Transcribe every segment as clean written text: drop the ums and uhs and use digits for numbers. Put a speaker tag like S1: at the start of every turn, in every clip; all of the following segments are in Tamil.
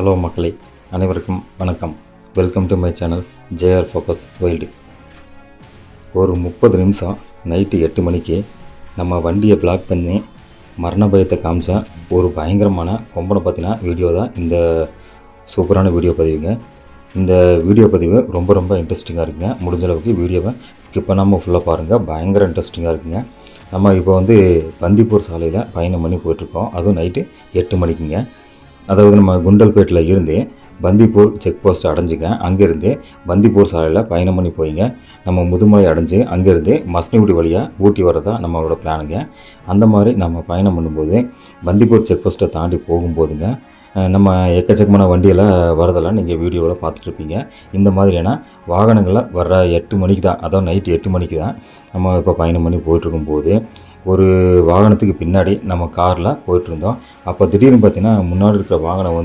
S1: ஹலோ மக்களே, அனைவருக்கும் வணக்கம். Welcome to my channel JR focus wild. ஒரு 30 நிமிஷம் நைட்டு 8 மணிக்கு நம்ம வண்டியை பிளாக் பண்ணி மரண பயத்தை காமிச்சா ஒரு பயங்கரமான கொம்பனை பற்றின வீடியோ தான் இந்த சூப்பரான வீடியோ பதிவுங்க. இந்த வீடியோ பதிவு ரொம்ப இன்ட்ரெஸ்டிங்காக இருக்குங்க. முடிஞ்ச அளவுக்கு வீடியோவை ஸ்கிப் பண்ணாமல் ஃபுல்லாக பாருங்கள். பயங்கர இன்ட்ரெஸ்டிங்காக இருக்குங்க. நம்ம இப்போ பந்திப்பூர் சாலையில் பயணம் பண்ணி போயிட்டுருக்கோம். அதுவும் நைட்டு 8 மணிக்குங்க. அதாவது நம்ம குண்டல்பேட்டில் இருந்து பந்திப்பூர் செக் போஸ்ட் அடைஞ்சிங்க. அங்கேருந்து பந்திப்பூர் சாலையில் பயணம் பண்ணி போயிங்க நம்ம முதுமலை அடைஞ்சு அங்கேருந்து மஸ்னிகுடி வழியாக ஊட்டி வரதா நம்மளோட பிளானுங்க. அந்த மாதிரி நம்ம பயணம் பண்ணும்போது பந்திப்பூர் செக் போஸ்ட்டை தாண்டி போகும்போதுங்க நம்ம எக்கச்சக்கமான வண்டியெல்லாம் வரதெல்லாம் நீங்கள் வீடியோவில் பார்த்துட்ருப்பீங்க. இந்த மாதிரியான வாகனங்கள்லாம் வர்ற 8 மணிக்கு தான், அதாவது நைட்டு 8 மணிக்கு தான் நம்ம இப்போ பயணம் பண்ணி போயிட்டுருக்கும்போது ஒரு வாகனத்துக்கு பின்னாடி நம்ம காரில் போயிட்டுருந்தோம். அப்போ திடீர்னு பார்த்திங்கன்னா முன்னாடி இருக்கிற வாகனம்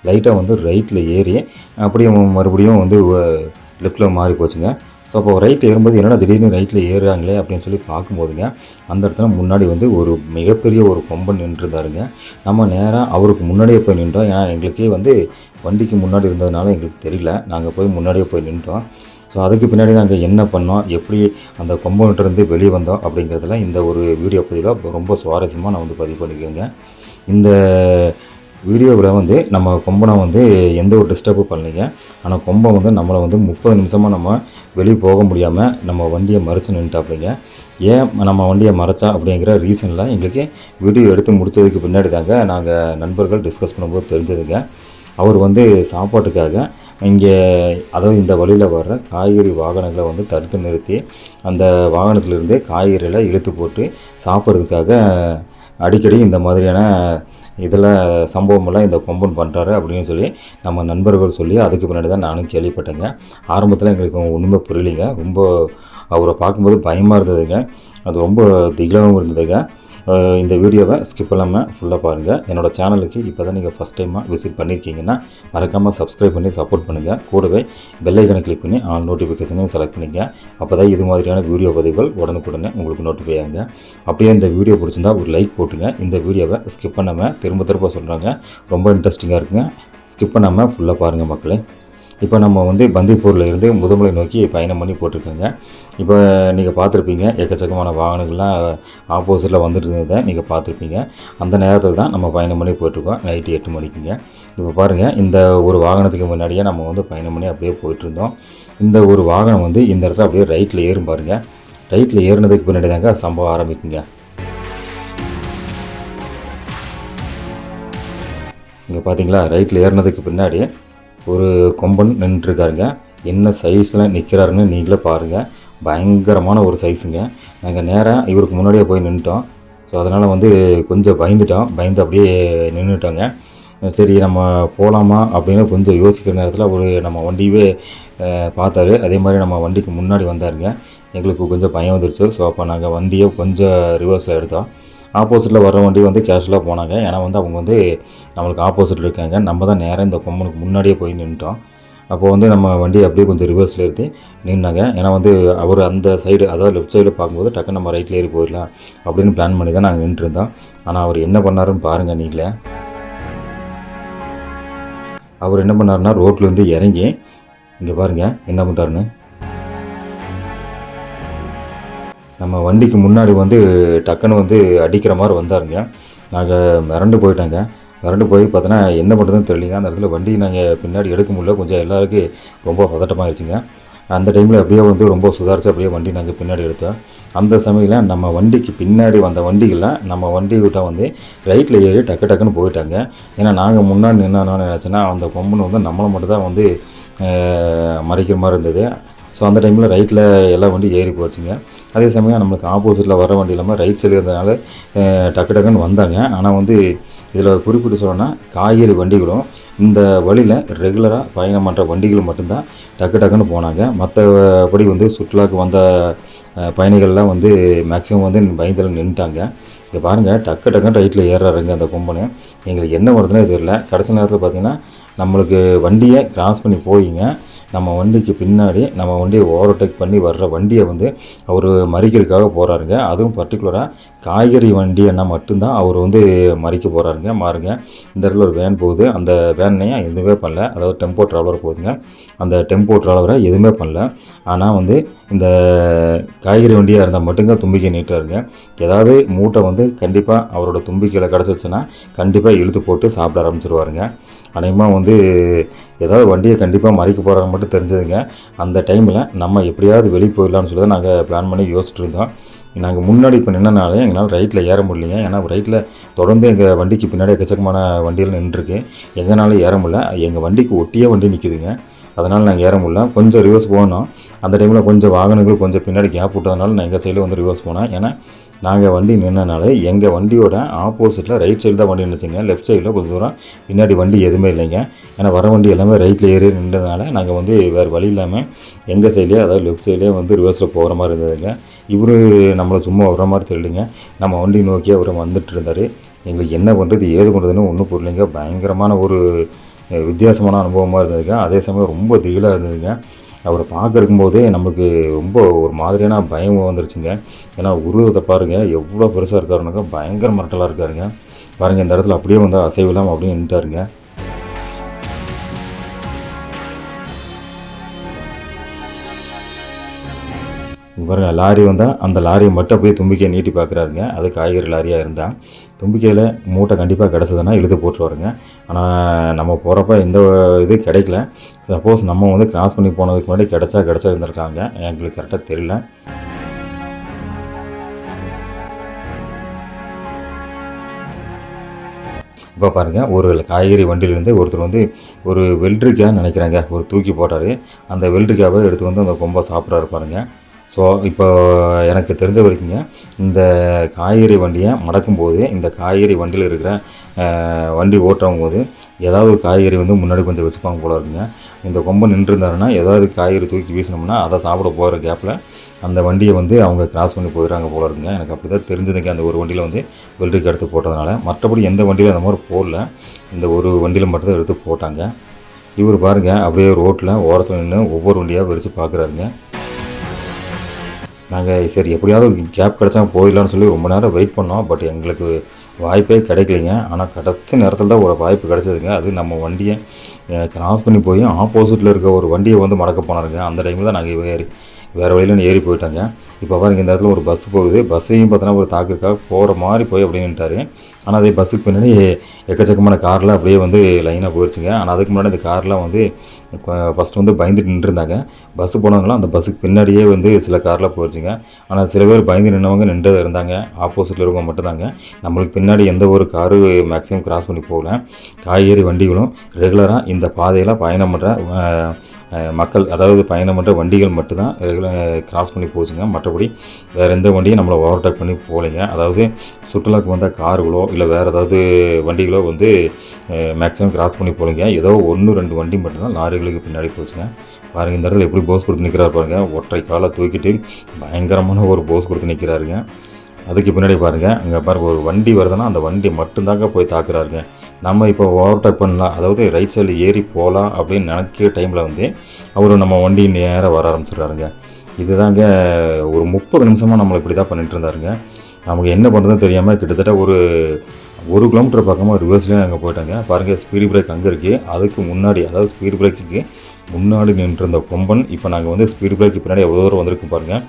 S1: லைட்டாக ரைட்டில் ஏறி அப்படியே மறுபடியும் லெஃப்ட்டில் மாறி போச்சுங்க. ஸோ அப்போ ரைட் ஏறும்போது என்னடா திடீர்னு ரைட்டில் ஏறுறாங்களே அப்படின்னு சொல்லி பார்க்கும்போதுங்க அந்த இடத்துல முன்னாடி ஒரு மிகப்பெரிய ஒரு கொம்பன் நின்றுருந்தாருங்க. நம்ம நேராக அவருக்கு முன்னாடியே போய் நின்றோம். ஏன்னா எங்களுக்கே வண்டிக்கு முன்னாடி இருந்ததுனால எங்களுக்கு தெரியல. நாங்கள் போய் முன்னாடியே போய் நின்றோம். ஸோ அதுக்கு பின்னாடி நாங்கள் என்ன பண்ணோம், எப்படி அந்த கொம்பன்கிட்டருந்து வெளியே வந்தோம் அப்படிங்கிறதுலாம் இந்த ஒரு வீடியோ பதிவாக ரொம்ப சுவாரஸ்யமாக நான் பதிவு பண்ணிக்கோங்க. இந்த வீடியோவில் நம்ம கொம்பனை எந்த ஒரு டிஸ்டர்பும் பண்ணலைங்க. ஆனால் கொம்பன் நம்மளை 30 நிமிஷமாக நம்ம வெளியே போக முடியாமல் நம்ம வண்டியை மறைச்சு நின்றுட்டாப்பிங்க. ஏன் நம்ம வண்டியை மறைச்சா அப்படிங்கிற ரீசனில் எங்களுக்கு வீடியோ எடுத்து முடித்ததுக்கு பின்னாடி தாங்க நாங்கள் நண்பர்கள் டிஸ்கஸ் பண்ணும்போது தெரிஞ்சதுங்க. அவர் சாப்பாட்டுக்காக இங்கே, அதாவது இந்த வழியில் வர்ற காய்கறி வாகனங்களை தடுத்து நிறுத்தி அந்த வாகனத்திலிருந்து காய்கறிகளை இழுத்து போட்டு சாப்பிட்றதுக்காக அடிக்கடி இந்த மாதிரியான சம்பவமெல்லாம் இந்த கொம்பன் பண்ணுறாரு அப்படின்னு சொல்லி நம்ம நண்பர்கள் சொல்லி அதுக்கு பின்னாடி தான் நானும் கேள்விப்பட்டேங்க. ஆரம்பத்தில் எங்களுக்கு ஒன்றுமே புரியலைங்க. ரொம்ப அவரை பார்க்கும்போது பயமாக இருந்ததுங்க. அது ரொம்ப திகிலாகவும் இருந்ததுங்க. இந்த வீடியோவை ஸ்கிப் பண்ணாமல் ஃபுல்லாக பாருங்கள். என்னோடய சேனலுக்கு இப்போ தான் நீங்கள் ஃபஸ்ட் டைமாக விசிட் பண்ணியிருக்கீங்கன்னா மறக்காமல் சப்ஸ்கிரைப் பண்ணி சப்போர்ட் பண்ணுங்கள். கூடவே பெல் ஐக்கனை கிளிக் பண்ணி ஆல் நோட்டிஃபிகேஷனையும் செலக்ட் பண்ணிங்க. அப்போ தான் இது மாதிரியான வீடியோ பதிவுகள் உடனுக்குடனே உங்களுக்கு நோட்டிஃபை ஆகுங்க. அப்படியே இந்த வீடியோ பிடிச்சிருந்தா ஒரு லைக் போட்டுங்க. இந்த வீடியோவை ஸ்கிப் பண்ணாமல் திரும்ப சொல்கிறாங்க, ரொம்ப இன்ட்ரெஸ்டிங்காக இருக்குங்க. ஸ்கிப் பண்ணாமல் ஃபுல்லாக பாருங்கள் மக்களே. இப்போ நம்ம பந்திப்பூரில் இருந்து முதுமலை நோக்கி பயணம் பண்ணி போட்டிருக்கோங்க. இப்போ நீங்கள் பார்த்துருப்பீங்க, எக்கச்சக்கமான வாகனங்கள்லாம் ஆப்போசிட்டில் வந்துட்டு இருந்ததை நீங்கள் பார்த்துருப்பீங்க. அந்த நேரத்தில் தான் நம்ம பயணம் பண்ணி போயிட்டுருக்கோம் நைட்டு 8 மணிக்குங்க. இப்போ பாருங்கள், இந்த ஒரு வாகனத்துக்கு முன்னாடியே நம்ம பயணம் பண்ணி அப்படியே போயிட்டுருந்தோம். இந்த ஒரு வாகனம் இந்த இடத்துல அப்படியே ரைட்டில் ஏறும் பாருங்கள். ரைட்டில் ஏறினதுக்கு பின்னாடி தாங்க சம்பவம் ஆரம்பிக்குங்க. இங்கே பார்த்தீங்களா, ரைட்டில் ஏறினதுக்கு பின்னாடி ஒரு கொம்பன் நின்றுருக்காருங்க. என்ன சைஸில் நிற்கிறாருன்னு நீங்களே பாருங்கள். பயங்கரமான ஒரு சைஸுங்க. நாங்கள் நேராக இவருக்கு முன்னாடியே போய் நின்றுட்டோம். ஸோ அதனால் கொஞ்சம் பயந்து அப்படியே நின்றுட்டோங்க. சரி நம்ம போகலாமா அப்படின்னு கொஞ்சம் யோசிக்கிற நேரத்தில் நம்ம வண்டியவே பார்த்தாரு. அதே மாதிரி நம்ம வண்டிக்கு முன்னாடி வந்தாருங்க. எங்களுக்கு கொஞ்சம் பயம் வந்துருச்சு. ஸோ அப்போ நாங்கள் வண்டியை கொஞ்சம் ரிவர்ஸில் எடுத்தோம். ஆப்போசிட்டில் வர வண்டி கேஷுவலாக போனாங்க. ஏன்னா அவங்க நம்மளுக்கு ஆப்போசிட்டில் இருக்காங்க. நம்ம தான் நேராக இந்த கொம்பனுக்கு முன்னாடியே போய் நின்றுட்டோம். அப்போது நம்ம வண்டியை அப்படியே கொஞ்சம் ரிவர்ஸில் எடுத்து நின்னாங்க. ஏன்னா அவர் அந்த சைடு, அதாவது லெஃப்ட் சைடு பார்க்கும்போது டக்குன்னு நம்ம ரைட்டில் ஏறி போயிடலாம் அப்படின்னு பிளான் பண்ணி தான் நாங்கள் நின்றுருந்தோம். ஆனால் அவர் என்ன பண்ணாருன்னு பாருங்கள் நீங்களே. அவர் என்ன பண்ணாருன்னா ரோட்லேருந்து இறங்கி இங்கே பாருங்கள் என்ன பண்ணுறாருன்னு. நம்ம வண்டிக்கு முன்னாடி டக்குன்னு அடிக்கிற மாதிரி வந்தாருங்க. நாங்கள் மிரண்டு போயிட்டாங்க. மிரண்டு போய் பார்த்தோன்னா என்ன பண்ணுறதுன்னு தெரியலிங்க. அந்த இடத்துல வண்டி நாங்கள் பின்னாடி எடுக்க முடியல. கொஞ்சம் எல்லாருக்கும் ரொம்ப பதட்டமாகிடுச்சிங்க. அந்த டைமில் அப்படியே ரொம்ப சுதாரித்து அப்படியே வண்டி நாங்கள் பின்னாடி எடுத்தோம். அந்த சமயத்தில் நம்ம வண்டிக்கு பின்னாடி வந்த வண்டிகளில் நம்ம வண்டி விட்டால் ரைட்டில் ஏறி டக்குன்னு போயிட்டாங்க. ஏன்னா நாங்கள் முன்னாடி நின்னா நினச்சேன்னா அந்த கொம்பன் நம்மளை மட்டும் தான் மறைக்கிற மாதிரி இருந்தது. ஸோ அந்த டைமில் ரைட்டில் எல்லா வண்டியும் ஏறி போச்சுங்க. அதே சமயம் நம்மளுக்கு ஆப்போசிட்டில் வர வண்டி இல்லாமல் ரைட் சைடு இருந்ததுனால டக்குன்னு வந்தாங்க. ஆனால் இதில் குறிப்பிட்டு சொல்லணும்னா காய்கறி வண்டிகளும் இந்த வழியில் ரெகுலராக பயணம் பண்ணுற வண்டிகள் மட்டும்தான் டக்குன்னு போனாங்க. மற்றபடி சுற்றுலாவுக்கு வந்த பயணிகள்லாம் மேக்ஸிமம் பயத்தில் நின்றுட்டாங்க. இங்கே பாருங்கள், டக்குன்னு ரைட்டில் ஏறுறாருங்க அந்த கொம்பனு. எங்களுக்கு என்ன வருதுன்னு தெரியல. கடைசி நேரத்தில் பார்த்திங்கன்னா நம்மளுக்கு வண்டியை கிராஸ் பண்ணி போயிங்க நம்ம வண்டிக்கு பின்னாடி நம்ம வண்டியை ஓவர்டேக் பண்ணி வர்ற வண்டியை வந்து அவர் மறிக்கிறதுக்காக போகிறாருங்க. அதுவும் பர்டிகுலராக காய்கறி வண்டின்னா மட்டும்தான் அவர் வந்து மறிக்க போகிறாருங்க. மாறுங்க, இந்த இடத்துல ஒரு வேன் போகுது, அந்த வேனையும் எதுவுமே பண்ணல. அதாவது டெம்போ ட்ராவலர் போகுதுங்க, அந்த டெம்போ ட்ராவலரை எதுவுமே பண்ணல. ஆனால் வந்து இந்த காய்கறி வண்டியாக இருந்தால் மட்டும்தான் தும்பிக்கை நீட்டாருங்க. ஏதாவது மூட்டை வந்து கண்டிப்பாக அவரோட தும்பிக்கையில் கிடச்சிருச்சுன்னா கண்டிப்பாக இழுத்து போட்டு சாப்பிட ஆரம்பிச்சிருவாருங்க. அநேகமாக வந்து ஏதாவது வண்டியை கண்டிப்பாக மறிக்க போகிறாங்க மட்டும் தெரிஞ்சதுங்க. அந்த டைமில் நம்ம எப்படியாவது வெளியே போயிடலான்னு சொல்லி தான் நாங்கள் பிளான் பண்ணி யோசிச்சுட்டு இருந்தோம். நாங்கள் முன்னாடி இப்போ நின்றனாலே எங்களால் ரைட்டில் ஏற முடியலைங்க. ஏன்னா ரைட்டில் தொடர்ந்து எங்கள் வண்டிக்கு பின்னாடி எக்கச்சக்கமான வண்டிகள் நின்றுருக்கு. எங்களால் ஏற முடியல. எங்கள் வண்டிக்கு ஒட்டியே வண்டி நிற்குதுங்க. அதனால் நாங்கள் ஏற முடியல. கொஞ்சம் ரிவர்ஸ் போனோம். அந்த டைமில் கொஞ்சம் வாகனங்கள் கொஞ்சம் பின்னாடி கேப் விட்டதுனால நான் எங்கள் சைடில் வந்து ரிவர்ஸ் போனேன். ஏன்னா நாங்கள் வண்டி நின்றனால எங்கள் வண்டியோட ஆப்போசிட்டில் ரைட் சைடு தான் வண்டி நின்றுச்சுங்க. லெஃப்ட் சைடில் கொஞ்சம் தூரம் பின்னாடி வண்டி எதுவுமே இல்லைங்க. ஏன்னா வர வண்டி எல்லாமே ரைட்டில் ஏறி நின்றதுனால நாங்கள் வந்து வேறு வழி இல்லாமல் எங்கள் சைட்லேயே, அதாவது லெஃப்ட் சைட்லேயே வந்து ரிவர்ஸில் போகிற மாதிரி இருந்ததுங்க. இவர் நம்மளை சும்மா வர மாதிரி தெரியலைங்க. நம்ம வண்டி நோக்கி அவர் வந்துட்டு இருந்தார். எங்களுக்கு என்ன பண்ணுறது ஏது பண்ணுறதுன்னு ஒன்றும் புரியலைங்க. பயங்கரமான ஒரு வித்தியாசமான அனுபவமாக இருந்ததுங்க. அதே சமயம் ரொம்ப திகிலாக இருந்ததுங்க. அவரை பார்க்கறக்கும் போதே நமக்கு ரொம்ப ஒரு மாதிரியான பயம் வந்துருச்சுங்க. ஏன்னா உருவத்தை பாருங்கள், எவ்வளோ பெருசாக இருக்காருனாக்கா பயங்கர மிரட்டலாக இருக்காருங்க. பாருங்கள், இந்த இடத்துல அப்படியே வந்து அசைவில்லாமல் அப்படியே நின்றுட்டாருங்க. பாருங்க, லாரி வந்தால் அந்த லாரியை மட்டும் அப்படியே தும்பிக்கையை நீட்டி பார்க்குறாருங்க. அது காய்கறி லாரியாக இருந்தால் தும்பிக்கையில் மூட்டை கண்டிப்பாக கிடச்சதுன்னா இழுத்து போட்டுருவாருங்க. ஆனால் நம்ம போகிறப்ப எந்த இது கிடைக்கல. சப்போஸ் நம்ம வந்து கிராஸ் பண்ணி போனதுக்கு முன்னாடி கிடச்சா இருந்திருக்காங்க. எங்களுக்கு கரெக்டாக தெரியல. இப்போ பாருங்கள், ஒரு காய்கறி வண்டியிலேருந்து ஒருத்தர் வந்து ஒரு வெள்ளரிக்காய் நினைக்கிறாங்க, ஒரு தூக்கி போட்டார். அந்த வெள்ளரிக்காவை எடுத்து வந்து அந்த கொம்பை சாப்பிட்றாரு பாருங்கள். ஸோ இப்போ எனக்கு தெரிஞ்ச வரைக்குங்க, இந்த காய்கறி வண்டியை மடக்கும்போது இந்த காய்கறி வண்டியில் இருக்கிற வண்டி ஓட்டுறவங்க போது ஏதாவது ஒரு காய்கறி வந்து முன்னாடி கொஞ்சம் வச்சுப்பாங்க போல இருக்குங்க. இந்த கொம்பை நின்றுருந்தாருன்னா ஏதாவது காய்கறி தூக்கி வீசினோம்னா அதை சாப்பிட போகிற கேப்பில் அந்த வண்டியை வந்து அவங்க கிராஸ் பண்ணி போயிடறாங்க போல இருக்குங்க. எனக்கு அப்படி தான் தெரிஞ்சதுங்க. அந்த ஒரு வண்டியில் வந்து வெள்ளரிக்காய் எடுத்து போட்டதுனால. மற்றபடி எந்த வண்டியில் அந்த மாதிரி போடல. இந்த ஒரு வண்டியில் மட்டும்தான் எடுத்து போட்டாங்க. இவர் பாருங்கள், அப்படியே ரோட்டில் ஓரத்தில் நின்று ஒவ்வொரு வண்டியாக வெடித்து பார்க்குறாருங்க. நாங்கள் சரி எப்படியாவது கேப் கிடச்சா போயிடலான்னு சொல்லி ரொம்ப நேரம் வெயிட் பண்ணோம். பட் எங்களுக்கு வாய்ப்பே கிடைக்கலைங்க. ஆனால் கடைசி நேரத்தில் தான் ஒரு வாய்ப்பு கிடச்சதுங்க. அது நம்ம வண்டியை கிராஸ் பண்ணி போய் ஆப்போசிட்டில் இருக்க ஒரு வண்டியை வந்து மடக்க போனாருங்க. அந்த டைமில் தான் நாங்கள் வேறு வழியில் ஏறி போயிட்டாங்க. இப்போ பாருங்க, இந்த இடத்துல ஒரு பஸ் போகுது. பஸ்ஸையும் பார்த்தோன்னா ஒரு தாக்குக்காக போகிற மாதிரி போய் அப்படியே நின்ட்டார். ஆனால் அதே பஸ்ஸுக்கு பின்னாடி எக்கச்சக்கமான காரில் அப்படியே வந்து லைனாக போயிடுச்சுங்க. ஆனால் அதுக்கு முன்னாடி இந்த கார்லாம் வந்து ஃபஸ்ட்டு வந்து பயந்துட்டு நின்றுருந்தாங்க. பஸ்ஸு போனவங்களாம் அந்த பஸ்ஸுக்கு பின்னாடியே வந்து சில காரில் போயிடுச்சுங்க. ஆனால் சில பேர் பயந்து நின்றவங்க நின்று இருந்தாங்க. ஆப்போசிட்டில் இருக்கவங்க மட்டும்தாங்க. நம்மளுக்கு பின்னாடி எந்த ஒரு காரு மேக்ஸிமம் கிராஸ் பண்ணி போகல. காய்கறி வண்டிகளும் ரெகுலராக இந்த பாதையில் பயணம் பண்ணுற மக்கள், அதாவது பயணம் பண்ணுற வண்டிகள் மட்டும்தான் கிராஸ் பண்ணி போச்சுங்க. மற்றபடி வேறு எந்த வண்டியும் நம்மளை ஓவர்டேக் பண்ணி போகலைங்க. அதாவது சுற்றுலாவுக்கு வந்த கார்களோ இல்லை வேறு ஏதாவது வண்டிகளோ வந்து மேக்ஸிமம் கிராஸ் பண்ணி போகலைங்க. ஏதோ 1-2 வண்டி மட்டும்தான் லாரிகளுக்கு பின்னாடி போச்சுங்க. பாருங்கள், இந்த இடத்துல எப்படி போஸ் கொடுத்து நிற்கிறாரு பாருங்கள். ஒற்றை காலை தூக்கிட்டு பயங்கரமான ஒரு போஸ் கொடுத்து நிற்கிறாருங்க. அதுக்கு பின்னாடி பாருங்கள், அங்கே பாருங்கள் ஒரு வண்டி வருதுன்னா அந்த வண்டி மட்டும்தாங்க போய் தாக்குறாருங்க. நம்ம இப்போ ஓவர்டேக் பண்ணலாம், அதாவது ரைட் சைடில் ஏறி போகலாம் அப்படின்னு நினைக்கிற டைமில் வந்து அவர் நம்ம வண்டி நேராக வர ஆரம்பிச்சிடுறாருங்க. இதுதாங்க ஒரு 30 நிமிஷமாக நம்மளை இப்படி தான் பண்ணிகிட்டு இருந்தாருங்க. நமக்கு என்ன பண்ணுறதுன்னு தெரியாமல் கிட்டத்தட்ட ஒரு 1 கிலோமீட்டர் பக்கமாக ரிவர்ஸ்லேயே நாங்கள் போயிட்டாங்க. பாருங்கள், ஸ்பீடு பிரேக் அங்கே இருக்குது. அதுக்கு முன்னாடி, அதாவது ஸ்பீடு பிரேக்குக்கு முன்னாடி நின்றுருந்த கொம்பன் இப்போ நாங்கள் வந்து ஸ்பீடு பிரேக்கு பின்னாடி எவ்வளோ தூரம் வந்திருக்கும் பாருங்கள்.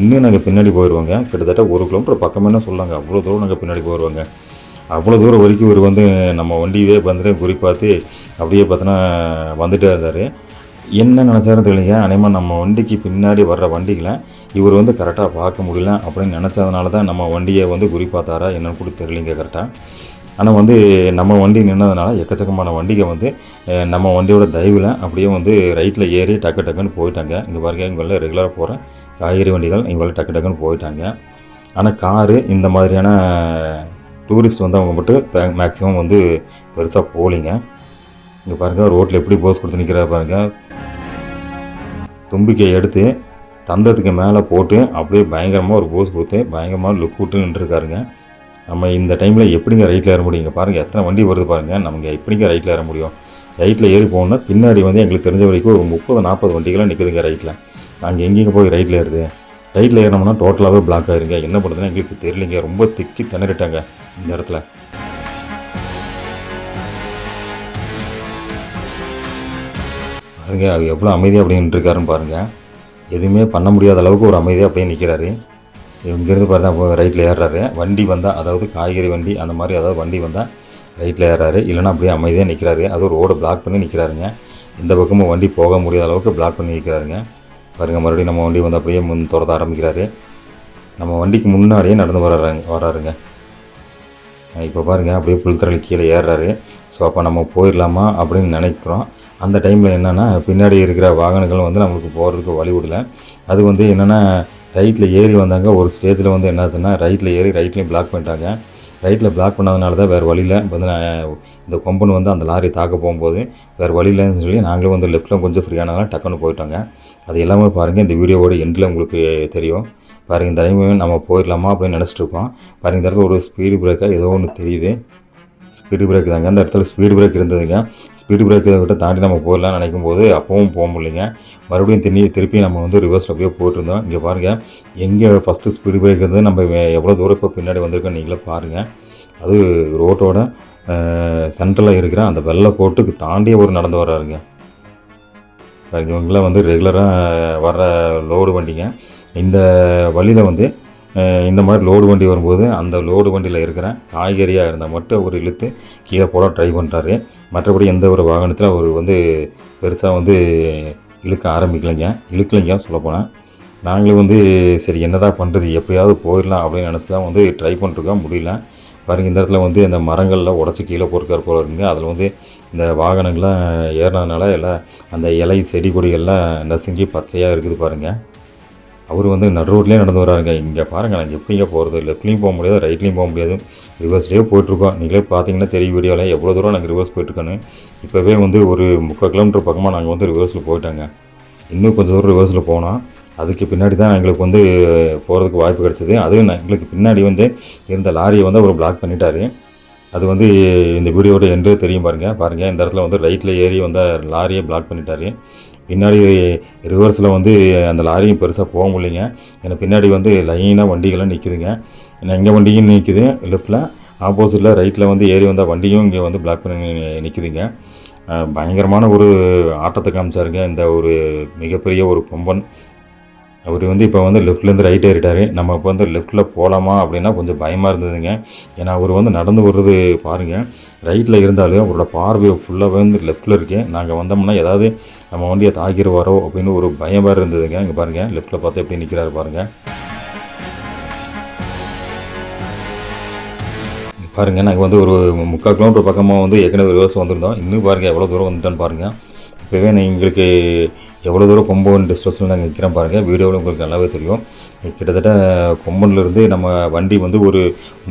S1: இன்னும் நாங்கள் பின்னாடி போயிடுவோங்க. கிட்டத்தட்ட 1 கிலோமீட்டர் பக்கமே சொல்லாங்க. அவ்வளோ தூரம் நாங்கள் பின்னாடி போயிடுவோங்க. அவ்வளோ தூரம் வரைக்கும் இவர் வந்து நம்ம வண்டியவே வந்துட்டு குறிப்பார்த்து அப்படியே பார்த்தோன்னா வந்துகிட்டே இருந்தார். என்ன நினச்சாரும் தெரியலைங்க. அதேமாதிரி நம்ம வண்டிக்கு பின்னாடி வர்ற வண்டிகளை இவர் வந்து கரெக்டாக பார்க்க முடியல அப்படின்னு நினச்சதுனால தான் நம்ம வண்டியை வந்து குறி பார்த்தாரா என்னன்னு கூட தெரியலைங்க கரெக்டாக. ஆனால் வந்து நம்ம வண்டி நின்றதுனால எக்கச்சக்கமான வண்டிகள் வந்து நம்ம வண்டியோட தயவில் அப்படியே வந்து ரைட்டில் ஏறி டக்குன்னு போயிட்டாங்க. இங்கே பாருங்க, இவங்கள ரெகுலராக போகிற காய்கறி வண்டிகள் இவங்கள டக்குன்னு போயிட்டாங்க. ஆனால் காரு இந்த மாதிரியான டூரிஸ்ட் வந்து அவங்க மட்டும் மேக்ஸிமம் வந்து பெருசாக போகலிங்க. இங்கே பாருங்கள், ரோட்டில் எப்படி போஸ் கொடுத்து நிற்கிறா பாருங்கள். தும்பிக்கையை எடுத்து தந்தத்துக்கு மேலே போட்டு அப்படியே பயங்கரமாக ஒரு போஸ் கொடுத்து பயங்கரமாக லுக் விட்டு நின்றுருக்காருங்க. நம்ம இந்த டைமில் எப்படிங்க ரைட்டில் ஏற முடியுங்க? பாருங்கள், எத்தனை வண்டி வருது பாருங்கள். நமக்கு எப்படிங்க ரைட்டில் ஏற முடியும்? ரைட்டில் ஏறி போகணுன்னா பின்னாடி வந்து எங்களுக்கு தெரிஞ்ச வரைக்கும் ஒரு 30-40 வண்டிகளாக நிற்குதுங்க ரைட்டில். நாங்கள் எங்கேங்க போய் ரைட்டில் ஏறுது? ரைட்டில் ஏறினோம்னா டோட்டலாகவே பிளாக் ஆயிருங்க. என்ன பண்ணுறதுன்னு எங்களுக்கு தெரியலைங்க. ரொம்ப திக்கி திணறிட்டாங்க இந்த இடத்துல. பாருங்க எவ்வளோ அமைதியாக அப்படியே நின்றுருக்காருன்னு பாருங்கள். எதுவுமே பண்ண முடியாத அளவுக்கு ஒரு அமைதியாக அப்படியே நிற்கிறாரு. இங்கேருந்து பாருங்கள் ரைட்டில் ஏறுறாரு. வண்டி வந்தால், அதாவது காய்கறி வண்டி அந்த மாதிரி ஏதாவது வண்டி வந்தால் ரைட்டில் ஏறாரு. இல்லைனா அப்படியே அமைதியாக நிற்கிறாரு. அதுவும் ரோடை பிளாக் பண்ணி நிற்கிறாருங்க. இந்த பக்கமும் வண்டி போக முடியாத அளவுக்கு பிளாக் பண்ணி நிற்கிறாருங்க. பாருங்கள் மறுபடியும் நம்ம வண்டி வந்து அப்படியே துரத்த ஆரம்பிக்கிறாரு. நம்ம வண்டிக்கு முன்னாடியே நடந்து வராருங்க. இப்போ பாருங்கள் அப்படியே புல்தரளி கீழே ஏறுறாரு. ஸோ அப்போ நம்ம போயிடலாமா அப்படின்னு நினைக்கிறோம். அந்த டைமில் என்னென்னா பின்னாடி இருக்கிற வாகனங்களும் வந்து நம்மளுக்கு போகிறதுக்கு வழி விடல. அது வந்து என்னென்னா ரைட்டில் ஏறி வந்தாங்க. ஒரு ஸ்டேஜில் வந்து என்னாச்சுன்னா ரைட்டில் ஏறி ரைட்லேயும் பிளாக் பண்ணிட்டாங்க. ரைட்டில் பிளாக் பண்ணதுனால தான் வேறு வழியில் வந்து இந்த கொம்பன் வந்து அந்த லாரி தாக்க போகும்போது வேறு வழியிலன்னு சொல்லி நாங்களும் வந்து லெஃப்ட்டில் கொஞ்சம் ஃப்ரீயானதால டக்குன்னு போயிட்டோங்க. அது எல்லாமே பாருங்கள் இந்த வீடியோவோட எண்டில் உங்களுக்கு தெரியும். பாருங்கள் இந்த டைம் நம்ம போயிடலாமா அப்படின்னு நினச்சிட்டு இருக்கோம். பாருங்கள் இந்த இடத்துல ஒரு ஸ்பீடு பிரேக்காக ஏதோ ஒன்று தெரியுது. ஸ்பீடு பிரேக் தாங்க. அந்த இடத்துல ஸ்பீடு பிரேக் இருந்ததுங்க. ஸ்பீடு பிரேக்கை விட்டு தாண்டி நம்ம போயிடலாம்னு நினைக்கும் போது அப்பவும் போக முடியலைங்க. மறுபடியும் திருப்பி நம்ம வந்து ரிவர்ஸில் போய் போயிட்டுருந்தோம். இங்கே பாருங்கள் எங்கே ஃபஸ்ட்டு ஸ்பீடு பிரேக் இருந்தது, நம்ம எவ்வளோ தூரம் இப்போ பின்னாடி வந்திருக்கோம் நீங்களே பாருங்கள். அது ரோட்டோட சென்டரில் இருக்கிற அந்த வெள்ளை கோட்டுக்கு தாண்டியே ஒரு நடந்து வர்றாருங்க. இவங்களாம் வந்து ரெகுலராக வர்ற லோடு வண்டிங்க. இந்த வழியில் வந்து இந்த மாதிரி லோடு வண்டி வரும்போது அந்த லோடு வண்டியில் இருக்கிற காய்கறியாக இருந்தால் மட்டும் அவர் இழுத்து கீழே போட ட்ரை பண்ணுறாரு. மற்றபடி எந்த ஒரு வாகனத்தில் அவர் வந்து பெருசாக வந்து இழுக்க இழுக்கலைங்க சொல்லப்போனால். நாங்களும் வந்து சரி என்னதான் பண்ணுறது, எப்படியாவது போயிடலாம் அப்படின்னு நினச்சி தான் வந்து ட்ரை பண்ணிருக்கோம், முடியல. பாருங்கள் இந்த இடத்துல வந்து இந்த மரங்களில் உடச்சி கீழே போட்டுக்கார் போல இருக்குங்க. அதில் வந்து இந்த வாகனங்கள்லாம் ஏறினதுனால எல்லாம் அந்த இலை செடி கொடிகள்லாம் நசுங்கி பச்சையாக இருக்குது பாருங்கள். அவர் வந்து நடு ரோட்லேயே நடந்து வராருங்க. இங்கே பாருங்கள் நாங்கள் எப்படிங்க போகிறது, லெஃப்ட்லேயும் போக முடியாது, ரைட்லேயும் போக முடியாது, ரிவர்ஸ்லேயே போயிட்டுருக்கோம். நீங்களே பார்த்தீங்கன்னா தெரியும் வீடியோவில் எவ்வளோ தூரம் நாங்கள் ரிவர்ஸ் போயிட்டுருக்கோன்னு. இப்போவே வந்து ஒரு 3/4 கிலோமீட்டர் பக்கமாக நாங்கள் வந்து ரிவர்ஸில் போயிட்டாங்க. இன்னும் கொஞ்சம் தூரம் ரிவர்ஸில் போனோம். அதுக்கு பின்னாடி தான் எங்களுக்கு வந்து போகிறதுக்கு வாய்ப்பு கிடச்சிது. அதுவும் எங்களுக்கு பின்னாடி வந்து இருந்த லாரியை வந்து அவர் பிளாக் பண்ணிட்டார். அது வந்து இந்த வீடியோட எண்டு தெரியும் பாருங்கள் இந்த இடத்துல வந்து ரைட்டில் ஏறி வந்த லாரியை பிளாக் பண்ணிட்டார். பின்னாடி ரிவர்ஸில் வந்து அந்த லாரியும் பெருசாக போக முடியலைங்க. ஏன்னா பின்னாடி வந்து லைனாக வண்டிகள்லாம் நிற்குதுங்க. ஏன்னா எங்கள் வண்டியும் நிற்குது லெஃப்ட்டில், ஆப்போசிட்டில் ரைட்டில் வந்து ஏறி வந்த வண்டியும் இங்கே வந்து பிளாக் பண்ணி நிற்குதுங்க. பயங்கரமான ஒரு ஆட்டத்தை காமிச்சாருங்க இந்த ஒரு மிகப்பெரிய ஒரு கொம்பன். அவர் வந்து இப்போ வந்து லெஃப்ட்லேருந்து ரைட் ஏறிட்டார். நம்ம இப்போ வந்து லெஃப்ட்டில் போகலாமா அப்படின்னா கொஞ்சம் பயமாக இருந்ததுங்க. ஏன்னா அவர் வந்து நடந்து வர்றது பாருங்கள், ரைட்டில் இருந்தாலும் அவரோட பார்வை ஃபுல்லாகவே வந்து லெஃப்ட்டில் இருக்குது. நாங்கள் வந்தோம்னா ஏதாவது நம்ம வண்டியை தாக்கிடுவாரோ அப்படின்னு ஒரு பயம் வேறு இருந்ததுங்க. இங்கே பாருங்கள் லெஃப்ட்டில் பார்த்து எப்படி நிற்கிறாரு பாருங்கள். பாருங்கள் நாங்கள் வந்து ஒரு 3/4 கிலோமீட்டர் பக்கமாக வந்து ஏற்கனவே ரிவர்ஸ் வந்திருந்தோம். இன்னும் பாருங்கள் எவ்வளோ தூரம் வந்துட்டோன்னு பாருங்கள். இப்போவே நான் எங்களுக்கு எவ்வளோ தூரம் கொம்பன் டிஸ்டன்ஸில் நாங்கள் நிற்கிறேன் பாருங்கள். வீடியோவில் உங்களுக்கு நல்லாவே தெரியும். கிட்டத்தட்ட கொம்பன்லேருந்து நம்ம வண்டி வந்து ஒரு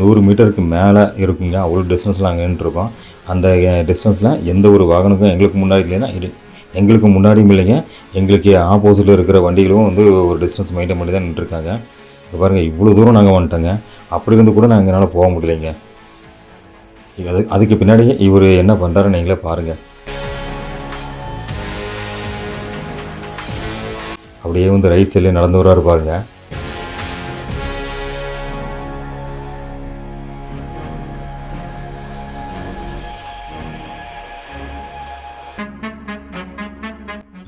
S1: 100 மீட்டருக்கு மேலே இருக்குங்க. அவ்வளோ டிஸ்டன்ஸில் நாங்கள் நின்றுருக்கோம். அந்த டிஸ்டன்ஸில் எந்த ஒரு வாகனமும் எங்களுக்கு முன்னாடி இல்லைன்னா எங்களுக்கு முன்னாடியும் இல்லைங்க, எங்களுக்கு ஆப்போசிட்டில் இருக்கிற வண்டிகளும் வந்து ஒரு டிஸ்டன்ஸ் மெயின்டைன் பண்ணி தான் நின்றுருக்காங்க. இப்போ பாருங்கள் இவ்வளோ தூரம் நாங்கள் வந்துட்டோங்க. அப்படி இருந்து கூட நாங்கள் என்னால் போக முடியலைங்க. அதுக்கு பின்னாடியே இவர் என்ன பண்ணுறாருன்னு நீங்களே பாருங்கள். அப்படியே வந்து ரைட் சைடில் நடந்து வர்றாரு பாருங்க.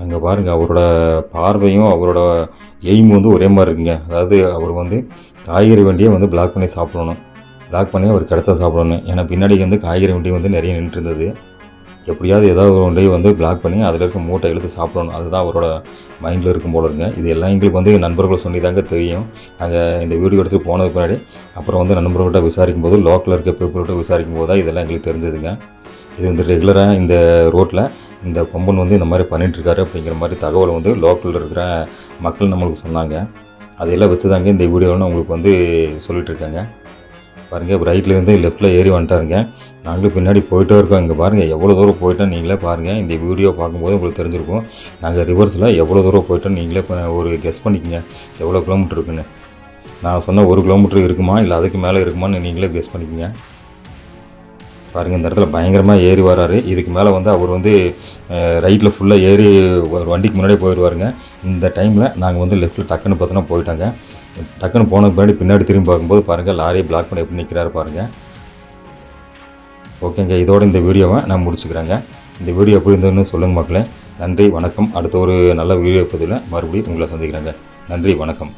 S1: அங்கே பாருங்கள் அவரோட பார்வையும் அவரோட எய்மும் வந்து ஒரே மாதிரி இருக்குங்க. அதாவது அவர் வந்து காய்கறி வண்டியை வந்து பிளாக் பண்ணி சாப்பிடணும், பிளாக் பண்ணி அவர் கிடச்சா சாப்பிடணும். ஏன்னா பின்னாடி வந்து காய்கறி வண்டி வந்து நிறைய நின்றுட்டு இருந்தது. எப்படியாவது ஏதாவது ஒரு வண்டியை வந்து பிளாக் பண்ணி அதில் இருக்க மூட்டை எழுத்து சாப்பிடணும், அதுதான் அவரோட மைண்டில் இருக்கும் போல இருக்குங்க. இது எல்லாம் எங்களுக்கு வந்து நண்பர்கள் சொல்லி தாங்க தெரியும். நாங்கள் இந்த வீடியோ எடுத்து போனதுக்கு பின்னாடி அப்புறம் வந்து நண்பர்கள்ட்ட விசாரிக்கும் போது, லோக்கலில் இருக்க பீப்புள்கிட்ட விசாரிக்கும் போது தான் இதெல்லாம் எங்களுக்கு தெரிஞ்சதுங்க. இது வந்து ரெகுலராக இந்த ரோட்டில் இந்த கொம்பன் வந்து இந்த மாதிரி பண்ணிகிட்ருக்காரு அப்படிங்கிற மாதிரி தகவல் வந்து லோக்கலில் இருக்கிற மக்கள் நம்மளுக்கு சொன்னாங்க. அதையெல்லாம் வச்சு தாங்க இந்த வீடியோன்னு உங்களுக்கு வந்து சொல்லிகிட்ருக்காங்க. பாருங்கள் இப்போ ரைட்லேருந்து லெஃப்ட்டில் ஏறி வந்துட்டாருங்க. நாங்களும் பின்னாடி போயிட்டே இருக்கோம். இங்கே பாருங்கள் எவ்வளோ தூரம் போயிட்டோம் நீங்களே பாருங்கள். இந்த வீடியோ பார்க்கும்போது உங்களுக்கு தெரிஞ்சிருக்கும். நாங்கள் ரிவர்ஸில் எவ்வளோ தூரம் போயிட்டோம் நீங்களே ஒரு கெஸ் பண்ணிக்கங்க எவ்வளோ கிலோமீட்டர் இருக்குன்னு. நான் சொன்ன 1 கிலோமீட்டர் இருக்குமா இல்லை அதுக்கு மேலே இருக்குமான்னு நீங்களே கெஸ் பண்ணிக்கங்க. பாருங்கள், இந்த இடத்துல பயங்கரமாக ஏறி வராரு. இதுக்கு மேலே வந்து அவர் வந்து ரைட்டில் ஃபுல்லாக ஏறி ஒரு வண்டிக்கு முன்னாடியே போயிடுவாருங்க. இந்த டைமில் நாங்கள் வந்து லெஃப்ட்டில் டக்குன்னு பார்த்தோன்னா போயிட்டாங்க. டக்குன்னு போனதுக்கு பின்னாடி திரும்பி பார்க்கும்போது பாருங்கள், லாரியை பிளாக் பண்ணி எப்படி நிற்கிறாரு பாருங்கள். ஓகேங்க, இதோட இந்த வீடியோவை நான் முடிச்சுக்கிறேங்க. இந்த வீடியோ எப்படி இருந்ததுன்னு சொல்லுங்கள் மக்களே. நன்றி, வணக்கம். அடுத்த ஒரு நல்ல வீடியோ பதிவில் மறுபடியும் உங்களை சந்திக்கிறேங்க. நன்றி, வணக்கம்.